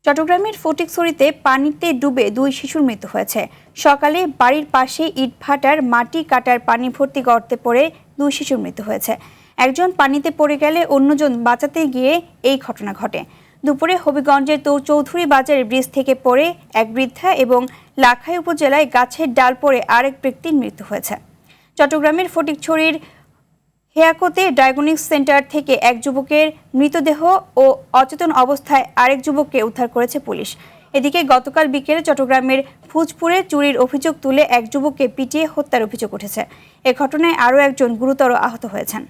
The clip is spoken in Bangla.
চট্টগ্রামের ফটিকছড়িতে পানিতে ডুবে 2 শিশুর মৃত্যু হয়েছে। সকালে বাড়ির পাশে ইটভাটার মাটি কাটার পানি ভর্তি গর্তে পড়ে 2 শিশুর মৃত্যু হয়েছে। একজন পানিতে পড়ে গেলে অন্যজন বাঁচাতে গিয়ে এই ঘটনা ঘটে। দুপুরে হবিগঞ্জের চৌধুরী বাজারের ব্রিজ থেকে পড়ে এক বৃদ্ধা এবং লাখাই উপজেলায় গাছের ডাল পড়ে আরেক ব্যক্তির মৃত্যু হয়েছে। চট্টগ্রামের ফটিকছড়ির হেয়াকোতে ডায়াগনস্টিক সেন্টার থেকে এক যুবকের মৃতদেহ ও অচেতন অবস্থায় আরেক যুবককে উদ্ধার করেছে পুলিশ। এদিকে গতকাল বিকেলে চট্টগ্রামের ভুজপুরে চুরির অভিযোগ তুলে এক যুবককে পিটিয়ে হত্যার অভিযোগ উঠেছে। এ ঘটনায় আরও একজন গুরুতর আহত হয়েছেন।